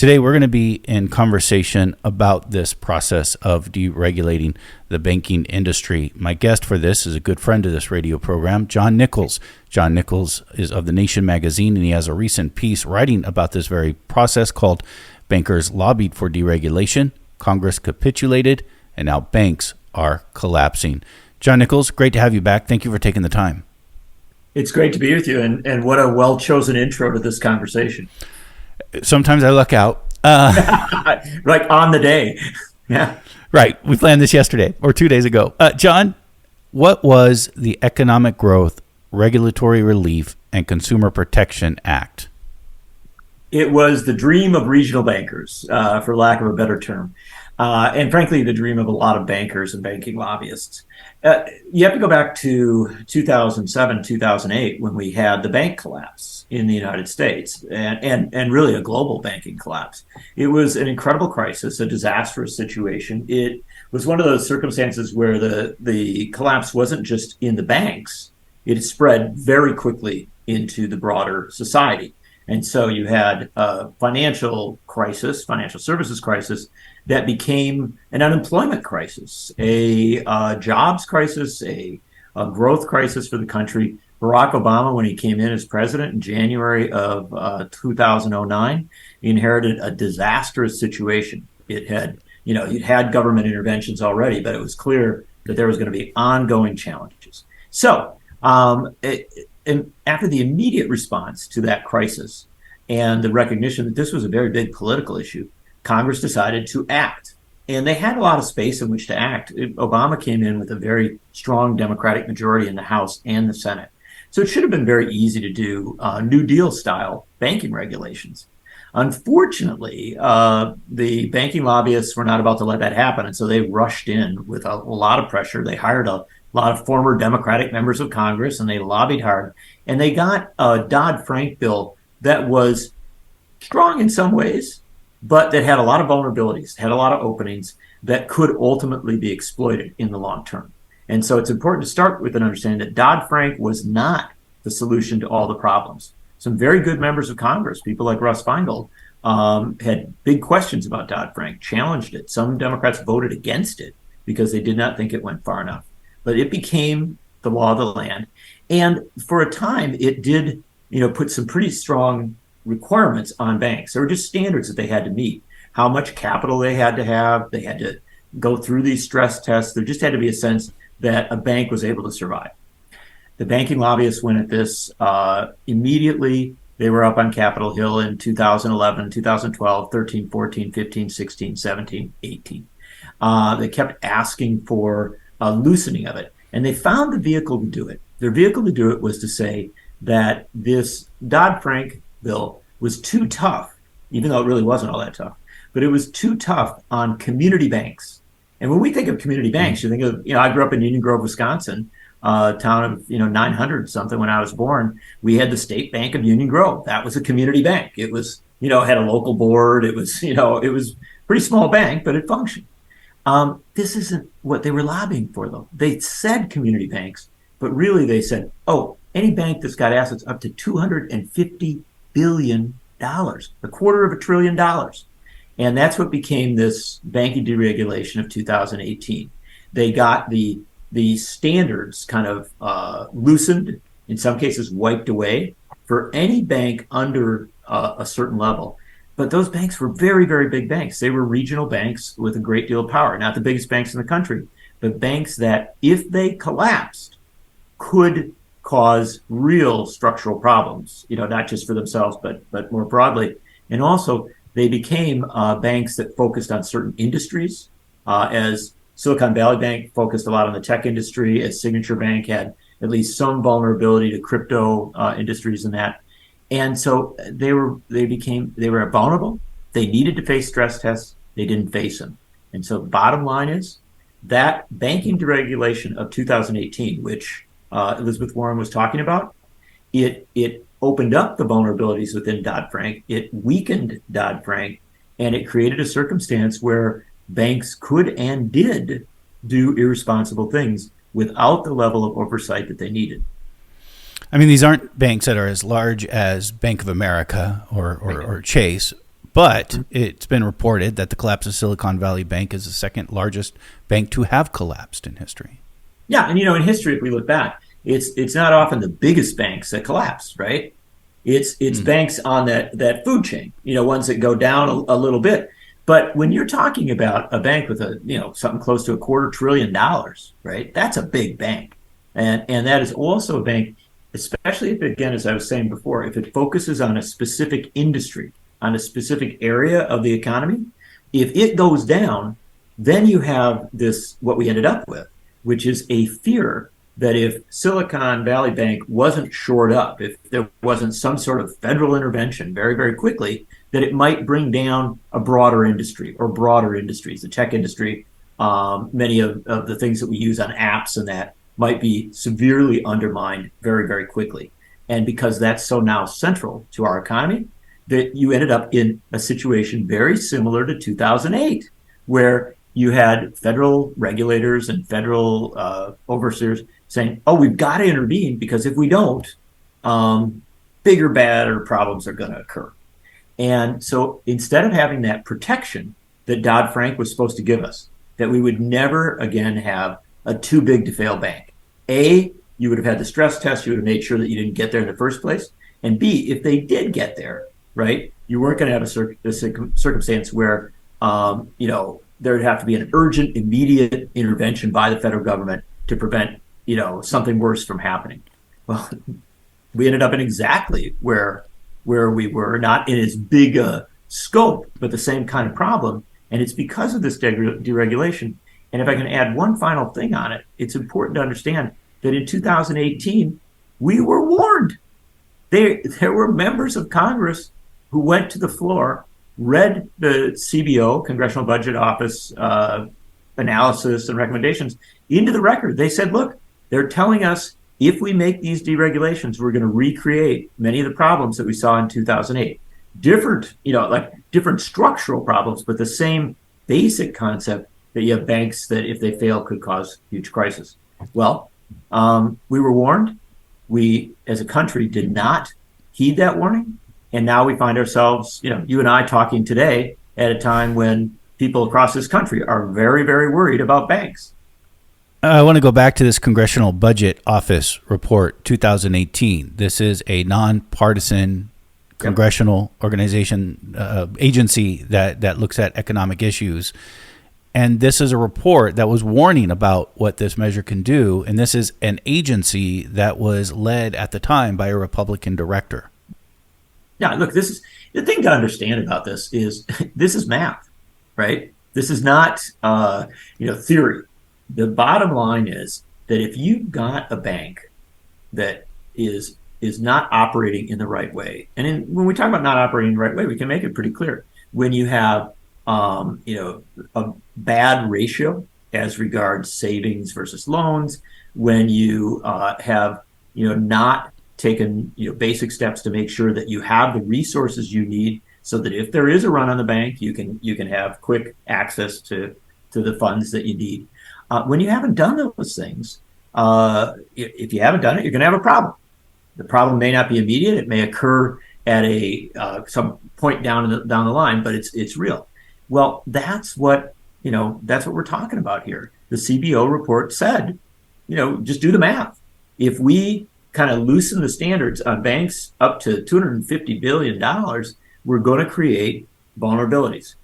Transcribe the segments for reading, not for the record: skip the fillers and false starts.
Today, we're going to be in conversation about this process of deregulating the banking industry. My guest for this is a good friend of this radio program, John Nichols. John Nichols is of The Nation magazine, and he has a recent piece writing about this very process called Bankers Lobbied for Deregulation, Congress Capitulated, and now banks are collapsing. John Nichols, great to have you back. Thank you for taking the time. It's great to be with you, and what a well-chosen intro to this conversation. Sometimes I luck out. Like on the day. Yeah. Right. We planned this yesterday or 2 days ago. John, what was the Economic Growth, Regulatory Relief, and Consumer Protection Act? It was the dream of regional bankers, for lack of a better term. And frankly, the dream of a lot of bankers and banking lobbyists. You have to go back to 2007, 2008, when we had the bank collapse in the United States and really a global banking collapse. It was an incredible crisis, a disastrous situation. It was one of those circumstances where the collapse wasn't just in the banks. It spread very quickly into the broader society. And so you had a financial crisis, financial services crisis, that became an unemployment crisis, a jobs crisis, a growth crisis for the country. Barack Obama, when he came in as president in January of 2009, inherited a disastrous situation. It had, you'd had government interventions already, but it was clear that there was going to be ongoing challenges. So and after the immediate response to that crisis and the recognition that this was a very big political issue, Congress decided to act. And they had a lot of space in which to act. Obama came in with a very strong Democratic majority in the House and the Senate. So it should have been very easy to do New Deal style banking regulations. Unfortunately, the banking lobbyists were not about to let that happen. And so they rushed in with a lot of pressure. They hired a lot of former Democratic members of Congress, and they lobbied hard. And they got a Dodd-Frank bill that was strong in some ways, but that had a lot of vulnerabilities, had a lot of openings that could ultimately be exploited in the long term. And so it's important to start with an understanding that Dodd-Frank was not the solution to all the problems. Some very good members of Congress, people like GlassSteagall, had big questions about Dodd-Frank, challenged it. Some Democrats voted against it because they did not think it went far enough. But it became the law of the land. And for a time, it did, put some pretty strong requirements on banks. There were just standards that they had to meet, how much capital they had to have. They had to go through these stress tests. There just had to be a sense that a bank was able to survive. The banking lobbyists went at this immediately. They were up on Capitol Hill in 2011, 2012, 13, 14, 15, 16, 17, 18. They kept asking for a loosening of it, and they found the vehicle to do it. Their vehicle to do it was to say that this Dodd-Frank bill was too tough, even though it really wasn't all that tough, but it was too tough on community banks. And when we think of community banks, you think of, I grew up in Union Grove, Wisconsin, a town of, 900 something when I was born. We had the State Bank of Union Grove. That was a community bank. It was, had a local board. It was, it was a pretty small bank, but it functioned. This isn't what they were lobbying for, though. They said community banks, but really they said, any bank that's got assets up to $250 billion, $250 billion. And that's what became this banking deregulation of 2018. They got the standards kind of loosened, in some cases wiped away, for any bank under a certain level. But those banks were very, very big banks. They were regional banks with a great deal of power, not the biggest banks in the country, but banks that, if they collapsed, could cause real structural problems, not just for themselves, but more broadly. And also, they became banks that focused on certain industries, as Silicon Valley Bank focused a lot on the tech industry, as Signature Bank had at least some vulnerability to crypto industries and that. And so they were vulnerable. They needed to face stress tests. They didn't face them. And so the bottom line is that banking deregulation of 2018, which Elizabeth Warren was talking about, it opened up the vulnerabilities within Dodd-Frank. It weakened Dodd-Frank, and it created a circumstance where banks could and did do irresponsible things without the level of oversight that they needed. I mean, these aren't banks that are as large as Bank of America or Chase, But it's been reported that the collapse of Silicon Valley Bank is the second largest bank to have collapsed in history. Yeah, and in history, if we look back, it's not often the biggest banks that collapse, right? It's banks on that food chain, ones that go down a little bit. But when you're talking about a bank with something close to $250 billion, right? That's a big bank, and that is also a bank, especially if, again, as I was saying before, if it focuses on a specific industry, on a specific area of the economy. If it goes down, then you have what we ended up with, which is a fear that if Silicon Valley Bank wasn't shored up, if there wasn't some sort of federal intervention very, very quickly, that it might bring down a broader industry or broader industries, the tech industry. Many of the things that we use on apps and that might be severely undermined very, very quickly. And because that's so now central to our economy, that you ended up in a situation very similar to 2008, where you had federal regulators and federal overseers saying, oh, we've got to intervene because if we don't, bigger, badder problems are going to occur. And so instead of having that protection that Dodd-Frank was supposed to give us, that we would never again have a too big to fail bank. A, you would have had the stress test, you would have made sure that you didn't get there in the first place. And B, if they did get there, right, you weren't going to have a circumstance where, there would have to be an urgent, immediate intervention by the federal government to prevent, something worse from happening. Well, we ended up in exactly where we were, not in as big a scope, but the same kind of problem. And it's because of this deregulation. And if I can add one final thing on it, it's important to understand that in 2018, we were warned. There were members of Congress who went to the floor, read the CBO, Congressional Budget Office analysis and recommendations into the record. They said, look, they're telling us if we make these deregulations, we're going to recreate many of the problems that we saw in 2008. Different structural problems, but the same basic concept that you have banks that if they fail could cause huge crisis. Well, we were warned. We, as a country, did not heed that warning. And now we find ourselves, you and I talking today at a time when people across this country are very, very worried about banks. I want to go back to this Congressional Budget Office report 2018. This is a nonpartisan congressional organization, agency that looks at economic issues. And this is a report that was warning about what this measure can do. And this is an agency that was led at the time by a Republican director. Yeah, look, this is the thing to understand about this is math, right? This is not theory. The bottom line is that if you've got a bank that is not operating in the right way, and when we talk about not operating in the right way, we can make it pretty clear. When you have a bad ratio as regards savings versus loans, when you have not taken basic steps to make sure that you have the resources you need so that if there is a run on the bank, you can have quick access to the funds that you need. When you haven't done those things, if you haven't done it, you're going to have a problem. The problem may not be immediate; it may occur at some point down the line, but it's real. Well, that's what we're talking about here. The CBO report said, just do the math. If we kind of loosen the standards on banks up to $250 billion, we're going to create vulnerabilities.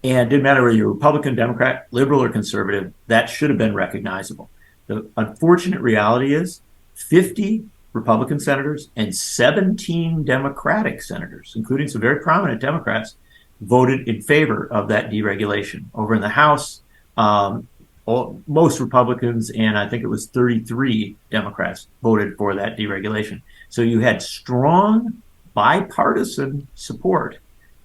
And it didn't matter whether you're Republican, Democrat, liberal, or conservative, that should have been recognizable. The unfortunate reality is 50 Republican senators and 17 Democratic senators, including some very prominent Democrats, voted in favor of that deregulation. Over in the House, most Republicans, and I think it was 33 Democrats, voted for that deregulation. So you had strong bipartisan support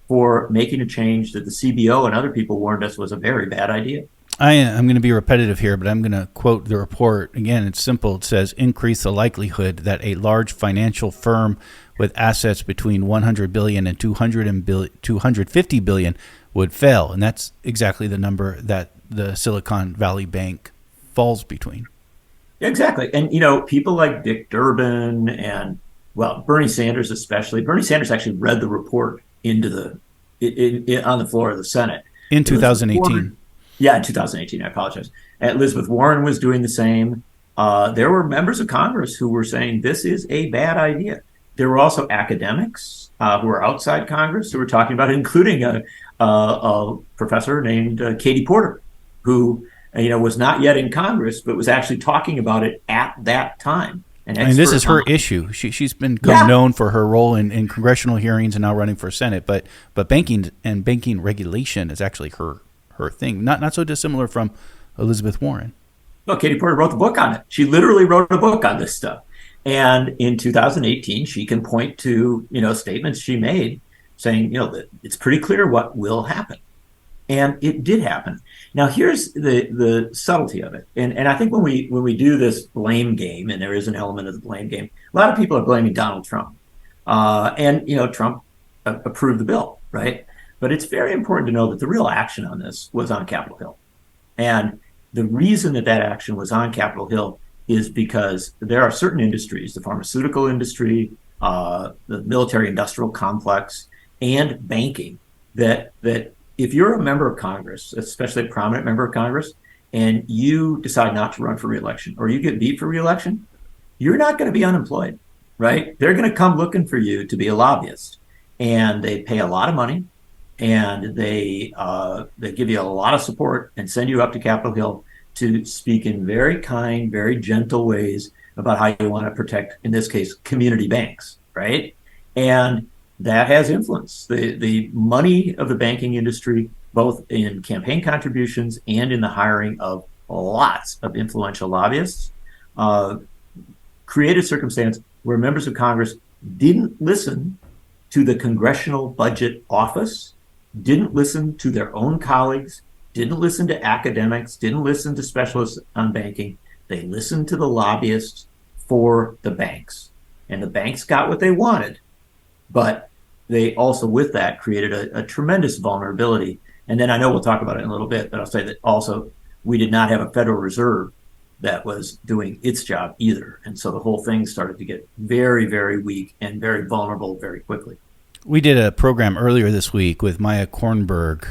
for making a change that the CBO and other people warned us was a very bad idea. I'm going to be repetitive here, but I'm going to quote the report. Again, it's simple. It says, increase the likelihood that a large financial firm with assets between 100 billion and 250 billion would fail. And that's exactly the number that the Silicon Valley Bank falls between. Exactly. And, people like Dick Durbin and, Bernie Sanders especially. Bernie Sanders actually read the report into on the floor of the Senate. In Elizabeth 2018. Warren, yeah, in 2018. I apologize. Elizabeth Warren was doing the same. There were members of Congress who were saying this is a bad idea. There were also academics who were outside Congress who were talking about it, including a professor named Katie Porter, who was not yet in Congress, but was actually talking about it at that time. And this is her issue. She's become known for her role in congressional hearings and now running for Senate. But banking and banking regulation is actually her thing. Not so dissimilar from Elizabeth Warren. Well, Katie Porter wrote the book on it. She literally wrote a book on this stuff. And in 2018, she can point to statements she made saying that it's pretty clear what will happen, and it did happen. Now, here's the subtlety of it, and I think when we do this blame game, and there is an element of the blame game, a lot of people are blaming Donald Trump, and Trump approved the bill, right? But it's very important to know that the real action on this was on Capitol Hill, and the reason that action was on Capitol Hill is because there are certain industries, the pharmaceutical industry, the military industrial complex, and banking, that if you're a member of Congress, especially a prominent member of Congress, and you decide not to run for reelection, or you get beat for reelection, you're not going to be unemployed, right? They're going to come looking for you to be a lobbyist, and they pay a lot of money, and they give you a lot of support and send you up to Capitol Hill to speak in very kind, very gentle ways about how you want to protect, in this case, community banks, right? And that has influence. The money of the banking industry, both in campaign contributions and in the hiring of lots of influential lobbyists, create a circumstance where members of Congress didn't listen to the Congressional Budget Office, didn't listen to their own colleagues, didn't listen to academics, didn't listen to specialists on banking. They listened to the lobbyists for the banks. And the banks got what they wanted, but they also, with that, created a tremendous vulnerability. And then I know we'll talk about it in a little bit, but I'll say that also we did not have a Federal Reserve that was doing its job either. And so the whole thing started to get very, very weak and very vulnerable very quickly. We did a program earlier this week with Maya Kornberg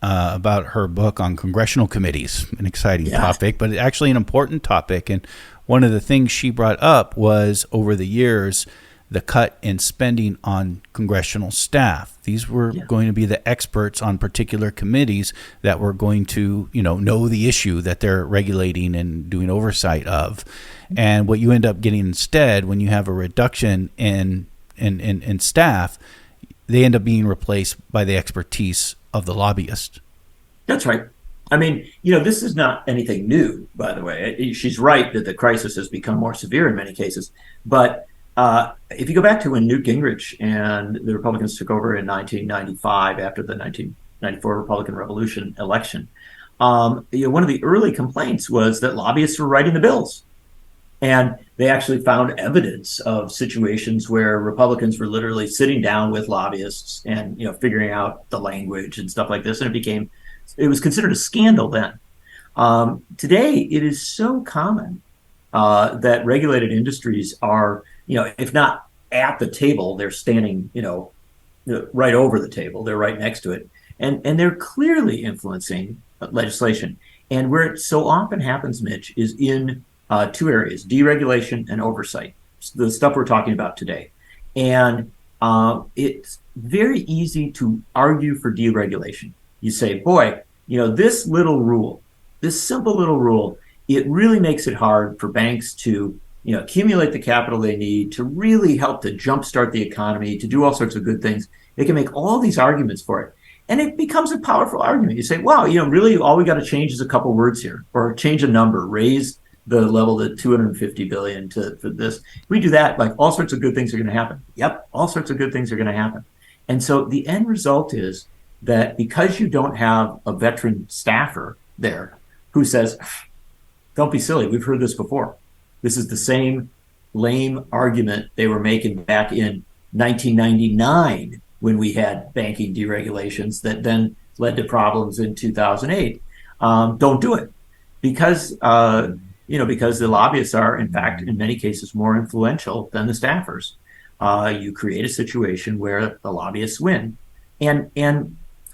about her book on congressional committees, an exciting topic, but actually an important topic. And one of the things she brought up was, over the years, the cut in spending on congressional staff. These were going to be the experts on particular committees that were going to, know the issue that they're regulating and doing oversight of. And what you end up getting instead, when you have a reduction in staff, they end up being replaced by the expertise of the lobbyist. That's right. I mean, this is not anything new, by the way. She's right that the crisis has become more severe in many cases. But if you go back to when Newt Gingrich and the Republicans took over in 1995 after the 1994 Republican Revolution election, one of the early complaints was that lobbyists were writing the bills. And they actually found evidence of situations where Republicans were literally sitting down with lobbyists and figuring out the language and stuff like this. And it was considered a scandal then. Today, it is so common that regulated industries are, if not at the table, they're standing, right over the table. They're right next to it, and they're clearly influencing legislation. And where it so often happens, Mitch, is in two areas: deregulation and oversight, the stuff we're talking about today. And it's very easy to argue for deregulation. You say, boy, this little rule, this simple little rule, it really makes it hard for banks to accumulate the capital they need to really help to jumpstart the economy, to do all sorts of good things. They can make all these arguments for it. And it becomes a powerful argument. You say, wow, really all we got to change is a couple words here, or change a number, raise the level to 250 billion for this. If we do that, like, all sorts of good things are going to happen. Yep, all sorts of good things are going to happen. And so the end result is that because you don't have a veteran staffer there who says, don't be silly, we've heard this before. This is the same lame argument they were making back in 1999 when we had banking deregulations that then led to problems in 2008. Don't do it because the lobbyists are, in fact, in many cases, more influential than the staffers. You create a situation where the lobbyists win. And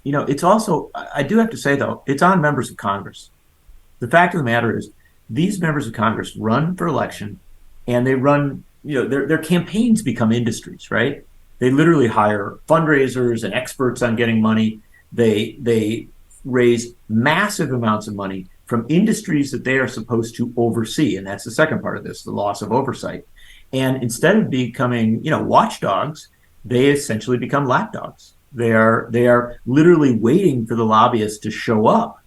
it's also, I do have to say though, it's on members of Congress. The fact of the matter is, these members of Congress run for election, and they run, their campaigns become industries, right? They literally hire fundraisers and experts on getting money. They raise massive amounts of money from industries that they are supposed to oversee, and that's the second part of this, the loss of oversight. And instead of becoming, watchdogs, they essentially become lapdogs. They are literally waiting for the lobbyists to show up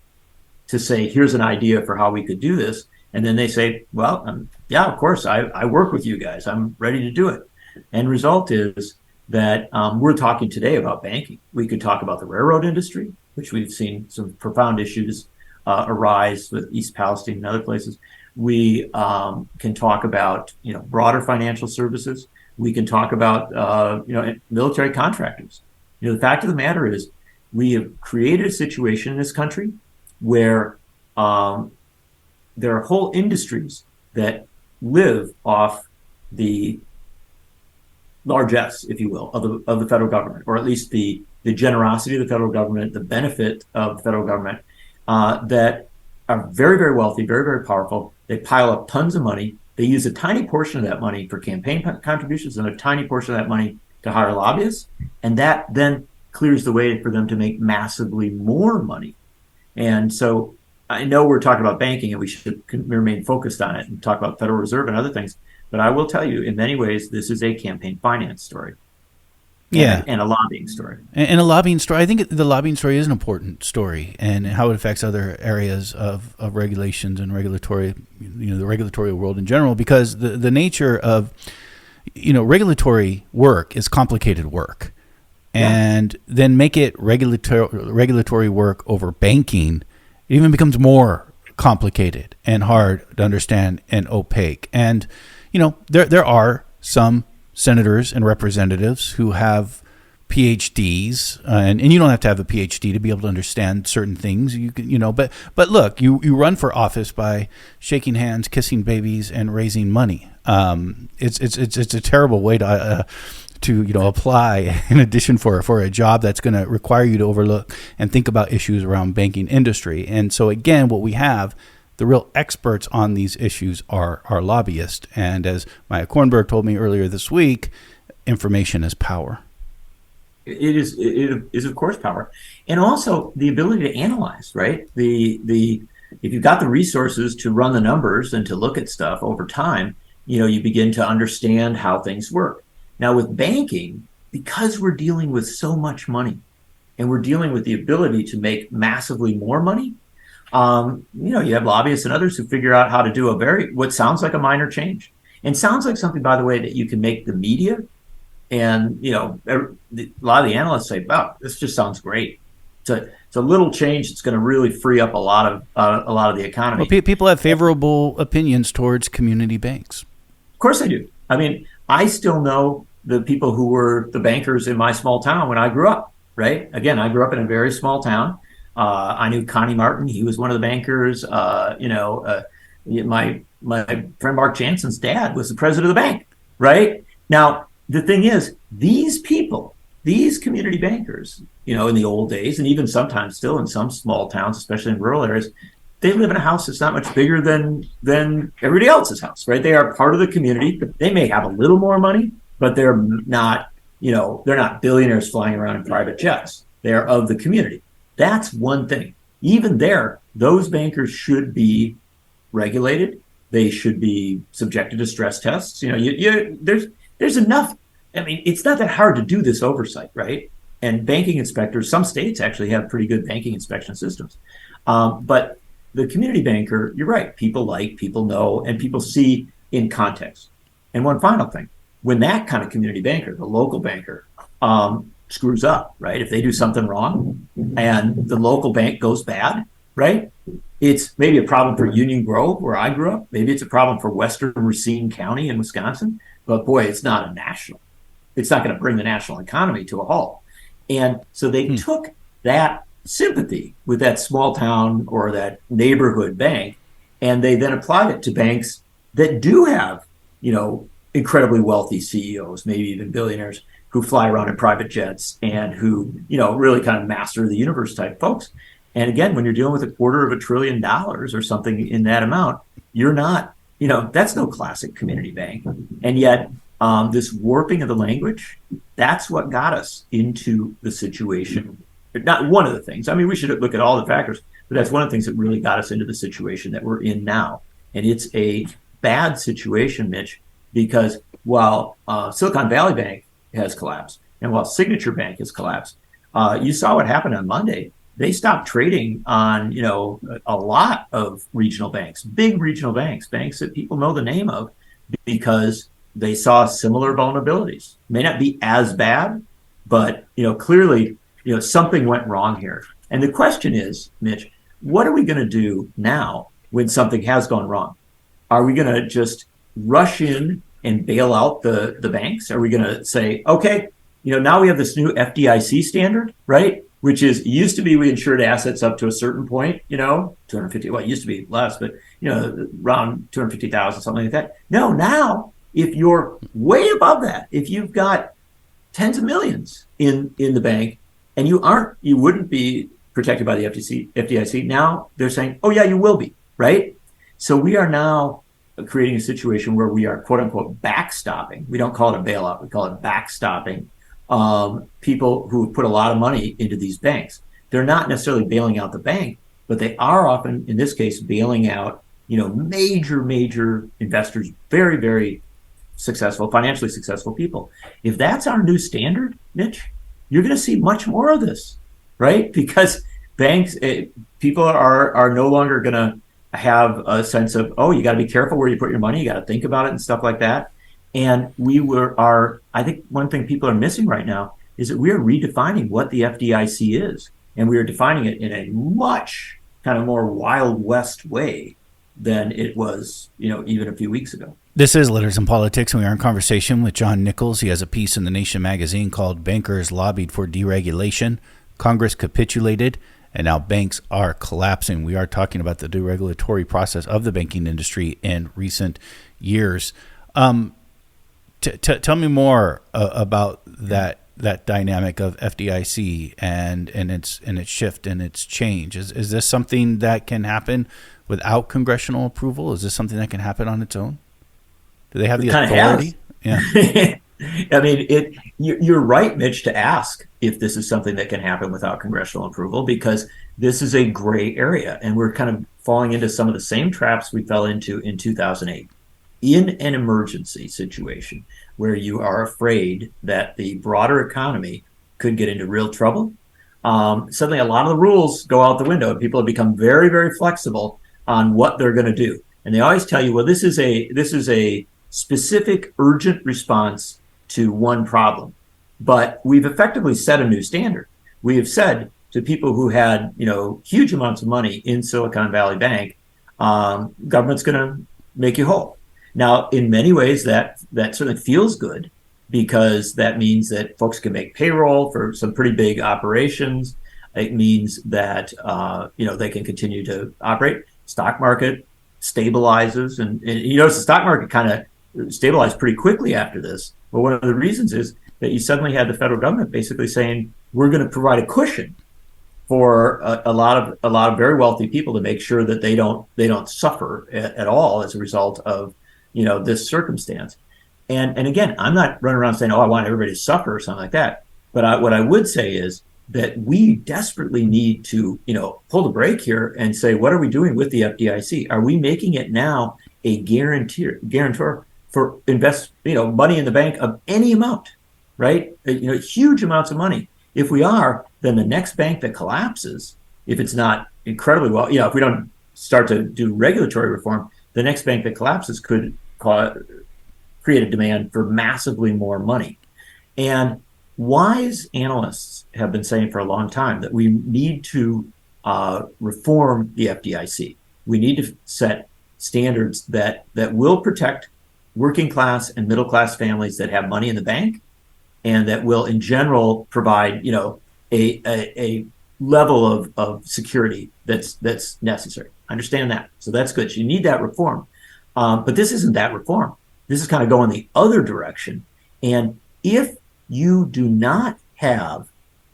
to say, here's an idea for how we could do this. And then they say, well, yeah, of course, I work with you guys. I'm ready to do it. And result is that we're talking today about banking. We could talk about the railroad industry, which we've seen some profound issues arise with East Palestine and other places. We can talk about, broader financial services. We can talk about, military contractors. The fact of the matter is, we have created a situation in this country where there are whole industries that live off the largesse, if you will, of the federal government, or at least the generosity of the federal government, the benefit of the federal government, that are very, very wealthy, very, very powerful. They pile up tons of money. They use a tiny portion of that money for campaign contributions and a tiny portion of that money to hire lobbyists. And that then clears the way for them to make massively more money. And so I know we're talking about banking and we should remain focused on it and talk about Federal Reserve and other things. But I will tell you, in many ways, this is a campaign finance story. And a lobbying story. And a lobbying story. I think the lobbying story is an important story, and how it affects other areas of regulations and regulatory, the regulatory world in general, because the nature of, regulatory work is complicated work. And then make it regulatory work over banking, it even becomes more complicated and hard to understand and opaque. And, there are some senators and representatives who have PhDs, and you don't have to have a PhD to be able to understand certain things. You can, but look, you run for office by shaking hands, kissing babies, and raising money. It's a terrible way to apply in addition for a job that's going to require you to overlook and think about issues around banking industry. And so again, what we have, the real experts on these issues are lobbyists. And as Maya Kornberg told me earlier this week, information is power. It is of course power, and also the ability to analyze. Right, if you've got the resources to run the numbers and to look at stuff over time, you begin to understand how things work. Now with banking, because we're dealing with so much money, and we're dealing with the ability to make massively more money, you have lobbyists and others who figure out how to do what sounds like a minor change, and sounds like something, by the way, that you can make the media. And, a lot of the analysts say, wow, this just sounds great. It's a little change that's going to really free up a lot of the economy. Well, people have favorable opinions towards community banks. Of course I do. I mean, I still know the people who were the bankers in my small town when I grew up, right? Again, I grew up in a very small town. I knew Connie Martin. He was one of the bankers. My friend Mark Jansen's dad was the president of the bank, right? Now, the thing is, these people, these community bankers, in the old days, and even sometimes still in some small towns, especially in rural areas, they live in a house that's not much bigger than everybody else's house, right? They are part of the community. They may have a little more money, but they're not, they're not billionaires flying around in private jets. They are of the community. That's one thing. Even there, those bankers should be regulated. They should be subjected to stress tests. There's enough. I mean, it's not that hard to do this oversight, right? And banking inspectors, some states actually have pretty good banking inspection systems. But the community banker, you're right, people know, and people see in context. And one final thing, when that kind of community banker, the local banker, screws up, right? If they do something wrong and the local bank goes bad, right? It's maybe a problem for Union Grove, where I grew up. Maybe it's a problem for Western Racine County in Wisconsin. But boy, it's not it's not going to bring the national economy to a halt. And so they took that sympathy with that small town or that neighborhood bank, and they then applied it to banks that do have, incredibly wealthy CEOs, maybe even billionaires, who fly around in private jets and who, really kind of master the universe type folks. And again, when you're dealing with $250 billion or something in that amount, you're not, that's no classic community bank. And yet, this warping of the language, that's what got us into the situation. Not one of the things. I mean, we should look at all the factors, but that's one of the things that really got us into the situation that we're in now. And it's a bad situation, Mitch, because while Silicon Valley Bank has collapsed and while Signature Bank has collapsed, you saw what happened on Monday. They stopped trading on, a lot of regional banks, big regional banks that people know the name of, because they saw similar vulnerabilities. May not be as bad, but, clearly, something went wrong here. And the question is, Mitch, what are we going to do now when something has gone wrong? Are we going to just rush in and bail out the banks? Are we going to say, okay, now we have this new FDIC standard, right? Which is, used to be we insured assets up to a certain point, 250, well, it used to be less, but, around 250,000, something like that. No, now, if you're way above that, if you've got tens of millions in the bank and you wouldn't be protected by the FDIC, now they're saying, oh yeah, you will be, right? So we are now creating a situation where we are quote unquote backstopping. We don't call it a bailout, we call it backstopping people who put a lot of money into these banks. They're not necessarily bailing out the bank, but they are often, in this case, bailing out, major investors, very, very successful, financially successful people. If that's our new standard, Mitch, you're going to see much more of this, right? Because banks, people are no longer going to have a sense of, oh, you got to be careful where you put your money. You got to think about it and stuff like that. And I think one thing people are missing right now is that we are redefining what the FDIC is. And we are defining it in a much kind of more Wild West way than it was, even a few weeks ago. This is Letters in Politics, and we are in conversation with John Nichols. He has a piece in The Nation magazine called Bankers Lobbied for Deregulation. Congress capitulated, and now banks are collapsing. We are talking about the deregulatory process of the banking industry in recent years. Tell me more about that dynamic of FDIC and its shift and its change. Is this something that can happen without congressional approval? Is this something that can happen on its own? Do they have the authority? Yeah. I mean, you're right, Mitch, to ask if this is something that can happen without congressional approval, because this is a gray area, and we're kind of falling into some of the same traps we fell into in 2008. In an emergency situation where you are afraid that the broader economy could get into real trouble, suddenly a lot of the rules go out the window, and people have become very, very flexible on what they're going to do. And they always tell you, well, this is a specific urgent response to one problem. But we've effectively set a new standard. We have said to people who had, huge amounts of money in Silicon Valley Bank, government's going to make you whole. Now, in many ways, that certainly feels good, because that means that folks can make payroll for some pretty big operations. It means that they can continue to operate. Stock market stabilizes, and the stock market kind of stabilized pretty quickly after this. But one of the reasons is that you suddenly had the federal government basically saying, we're going to provide a cushion for a lot of very wealthy people to make sure that they don't suffer at all as a result of this circumstance. And again, I'm not running around saying, oh, I want everybody to suffer or something like that. But what I would say is that we desperately need to pull the brake here and say, what are we doing with the FDIC? Are we making it now a guarantor for money in the bank of any amount, right? Huge amounts of money. If we are, then the next bank that collapses, if it's not incredibly well, if we don't start to do regulatory reform, the next bank that collapses could create a demand for massively more money. And wise analysts have been saying for a long time that we need to reform the FDIC. We need to set standards that will protect working class and middle class families that have money in the bank, and that will in general provide a level of security that's necessary. Understand that. So that's good. So you need that reform. But this isn't that reform. This is kind of going the other direction. And if you do not have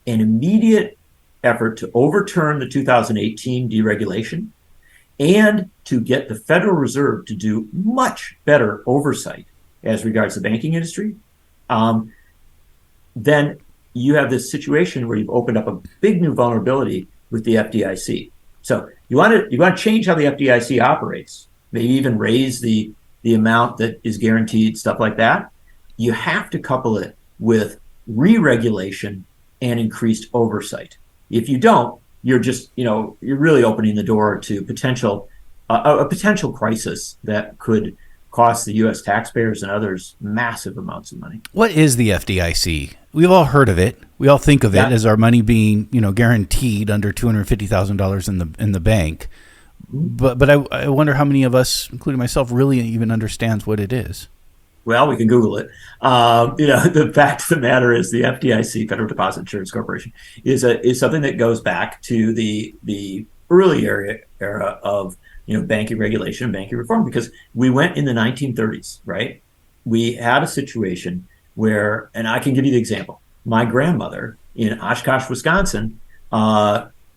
an immediate effort to overturn the 2018 deregulation and to get the Federal Reserve to do much better oversight as regards the banking industry, then you have this situation where you've opened up a big new vulnerability with the FDIC. So you want to change how the FDIC operates, maybe even raise the amount that is guaranteed, stuff like that. You have to couple it with re-regulation and increased oversight. If you don't, you're just, you're really opening the door to a potential crisis that could cost the U.S. taxpayers and others massive amounts of money. What is the FDIC? We've all heard of it. We all think of it as our money being, guaranteed under $250,000 in the bank. But I wonder how many of us, including myself, really even understands what it is. Well, we can Google it. The fact of the matter is the FDIC, Federal Deposit Insurance Corporation, is something that goes back to the early era of banking regulation and banking reform, because we went in the 1930s, right? We had a situation where, and I can give you the example, my grandmother in Oshkosh, Wisconsin,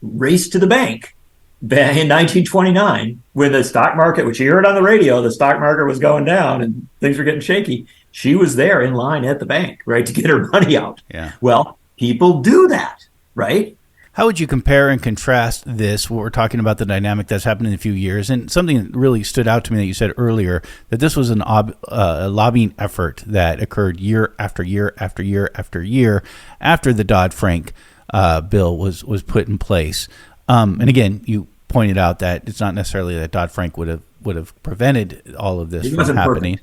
raced to the bank in 1929 when the stock market, which you heard on the radio, the stock market was going down and things were getting shaky. She was there in line at the bank, right, to get her money out. Yeah. Well, people do that, right? How would you compare and contrast this, what we're talking about, the dynamic that's happened in a few years, and something that really stood out to me that you said earlier, that this was a lobbying effort that occurred year after year after year after year after the Dodd-Frank bill was put in place. And again, you pointed out that it's not necessarily that Dodd-Frank would have prevented all of this from happening.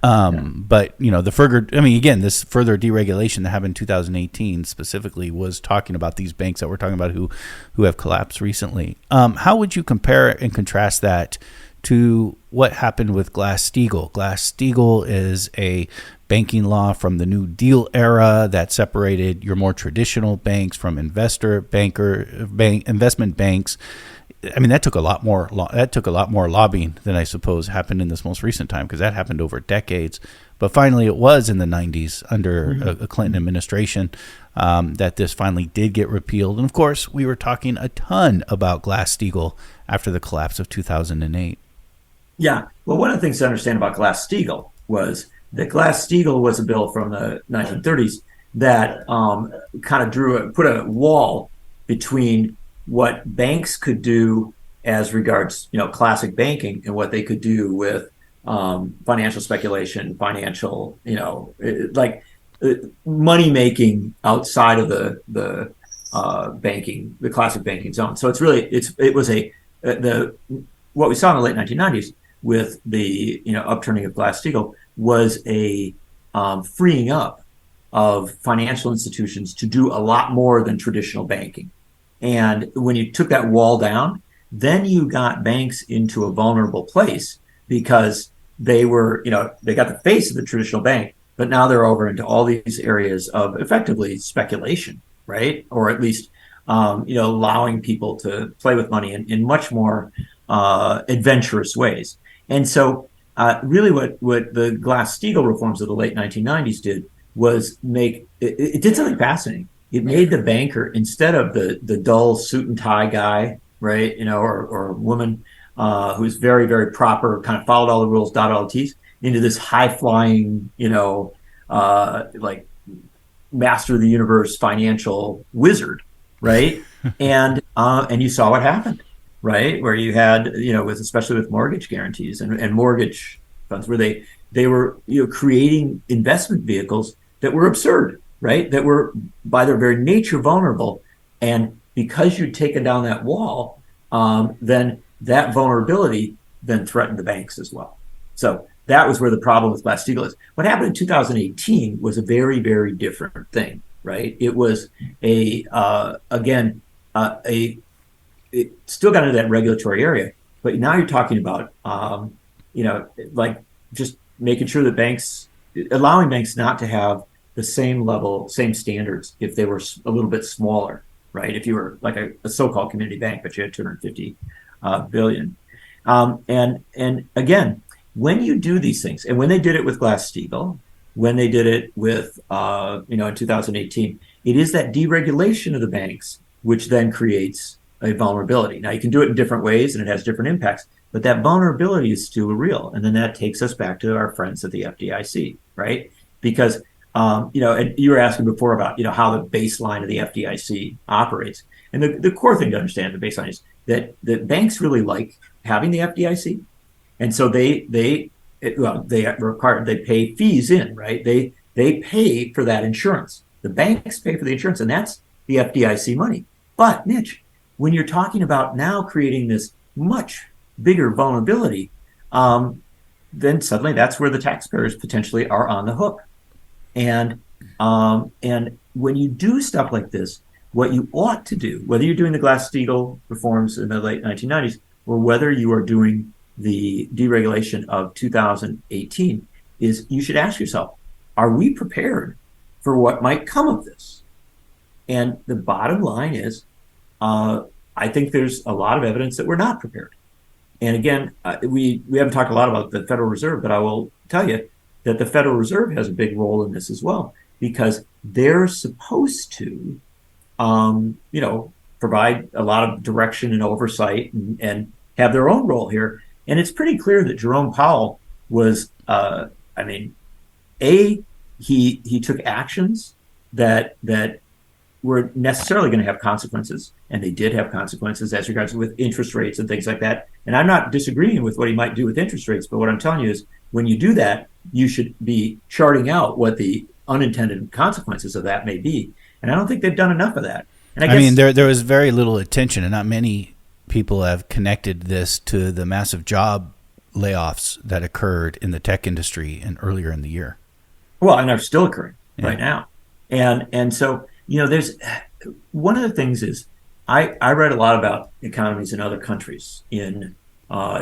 But this further deregulation that happened in 2018 specifically was talking about these banks that we're talking about who have collapsed recently. How would you compare and contrast that to what happened with GlassSteagall? GlassSteagall is a banking law from the New Deal era that separated your more traditional banks from investment banks. I mean, that took a lot more lobbying than I suppose happened in this most recent time, because that happened over decades. But finally, it was in the 90s under a Clinton administration that this finally did get repealed. And of course, we were talking a ton about GlassSteagall after the collapse of 2008. Yeah. Well, one of the things to understand about GlassSteagall was that GlassSteagall was a bill from the 1930s that kind of put a wall between what banks could do as regards, classic banking, and what they could do with financial speculation, financial, money making outside of the banking, the classic banking zone. So it was what we saw in the late 1990s with the upturning of Glass-Steagall was a freeing up of financial institutions to do a lot more than traditional banking. And when you took that wall down, then you got banks into a vulnerable place, because they were, they got the face of the traditional bank, but now they're over into all these areas of effectively speculation, right? Or at least, allowing people to play with money in much more adventurous ways. And so really what the Glass-Steagall reforms of the late 1990s did was it did something fascinating. It made the banker, instead of the dull suit and tie guy, right, or woman who's very, very proper, kind of followed all the rules, dotted all the T's, into this high-flying, like master of the universe financial wizard, right? and you saw what happened, right? Where you had, especially with mortgage guarantees and mortgage funds, where they were creating investment vehicles that were absurd, right? That were by their very nature vulnerable. And because you'd taken down that wall, then that vulnerability then threatened the banks as well. So that was where the problem with Glass-Steagall is. What happened in 2018 was a very, very different thing, right? It was it still got into that regulatory area, but now you're talking about, like just making sure that allowing banks not to have the same standards if they were a little bit smaller, right? If you were like a so-called community bank, but you had 250 billion. And again, when you do these things, and when they did it with Glass-Steagall, when they did it with, in 2018. It is that deregulation of the banks, which then creates a vulnerability. Now, you can do it in different ways and it has different impacts, but that vulnerability is still real. And then that takes us back to our friends at the FDIC, right? Because, and you were asking before about, how the baseline of the FDIC operates. And the core thing to understand, the baseline, is that the banks really like having the FDIC. And so they pay fees in, right? They pay for that insurance. The banks pay for the insurance, and that's the FDIC money. But Mitch, when you're talking about now creating this much bigger vulnerability, then suddenly that's where the taxpayers potentially are on the hook. And when you do stuff like this, what you ought to do, whether you're doing the Glass-Steagall reforms in the late 1990s or whether you are doing the deregulation of 2018, is you should ask yourself, are we prepared for what might come of this? And the bottom line is, I think there's a lot of evidence that we're not prepared. And again, we haven't talked a lot about the Federal Reserve, but I will tell you that the Federal Reserve has a big role in this as well, because they're supposed to, provide a lot of direction and oversight and have their own role here. And it's pretty clear that Jerome Powell was, he took actions that were necessarily going to have consequences, and they did have consequences as regards with interest rates and things like that. And I'm not disagreeing with what he might do with interest rates, but what I'm telling you is when you do that, you should be charting out what the unintended consequences of that may be. And I don't think they've done enough of that. And I guess, there was very little attention, and not many people have connected this to the massive job layoffs that occurred in the tech industry and earlier in the year. Well, and they're still occurring right now. And so, there's one of the things is I read a lot about economies in other countries, in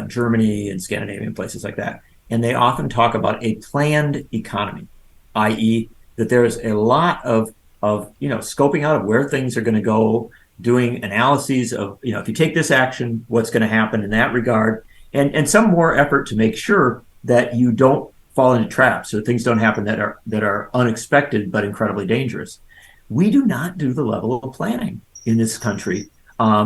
Germany and Scandinavia and places like that. And they often talk about a planned economy, i.e. that there's a lot of scoping out of where things are going to go, doing analyses of, if you take this action, what's going to happen in that regard, and some more effort to make sure that you don't fall into traps, so things don't happen that are unexpected but incredibly dangerous. We do not do the level of planning in this country.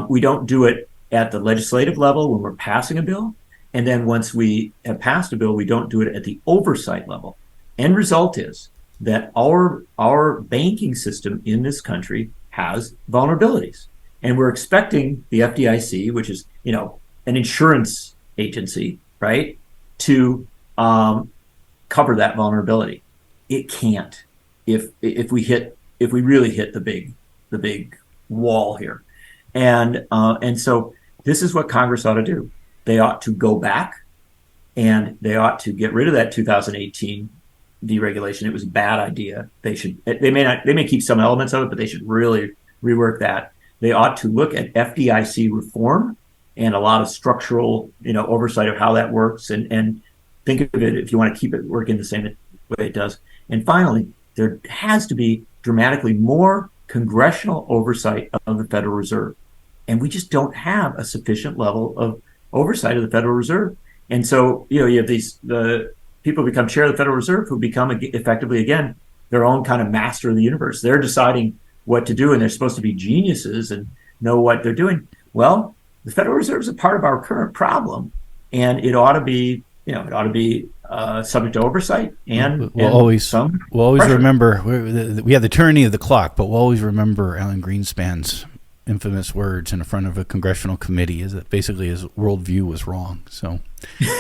We don't do it at the legislative level when we're passing a bill. And then once we have passed a bill, we don't do it at the oversight level. End result is that our banking system in this country has vulnerabilities. And we're expecting the FDIC, which is, an insurance agency, right, to cover that vulnerability. It can't if we really hit the big wall here. And so this is what Congress ought to do. They ought to go back and they ought to get rid of that 2018 deregulation. It was a bad idea. They may keep some elements of it, but they should really rework that. They ought to look at FDIC reform and a lot of structural, oversight of how that works, and think of it, if you want to keep it working the same way it does. And finally, there has to be dramatically more congressional oversight of the Federal Reserve. And we just don't have a sufficient level of oversight of the Federal Reserve. And so, you have the people become chair of the Federal Reserve who become effectively, again, their own kind of master of the universe. They're deciding what to do, and they're supposed to be geniuses and know what they're doing. Well, the Federal Reserve is a part of our current problem, and it ought to be, subject to oversight. And we'll always pressure. Remember we have the tyranny of the clock, but we'll always remember Alan Greenspan's infamous words in front of a congressional committee, is that basically his worldview was wrong. So,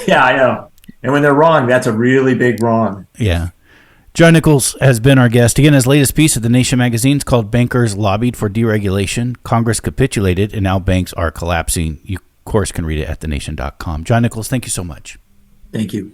yeah, I know. And when they're wrong, that's a really big wrong. Yeah. John Nichols has been our guest. Again, his latest piece at The Nation magazine is called Bankers Lobbied for Deregulation. Congress Capitulated, and now banks are collapsing. You, of course, can read it at thenation.com. John Nichols, thank you so much. Thank you.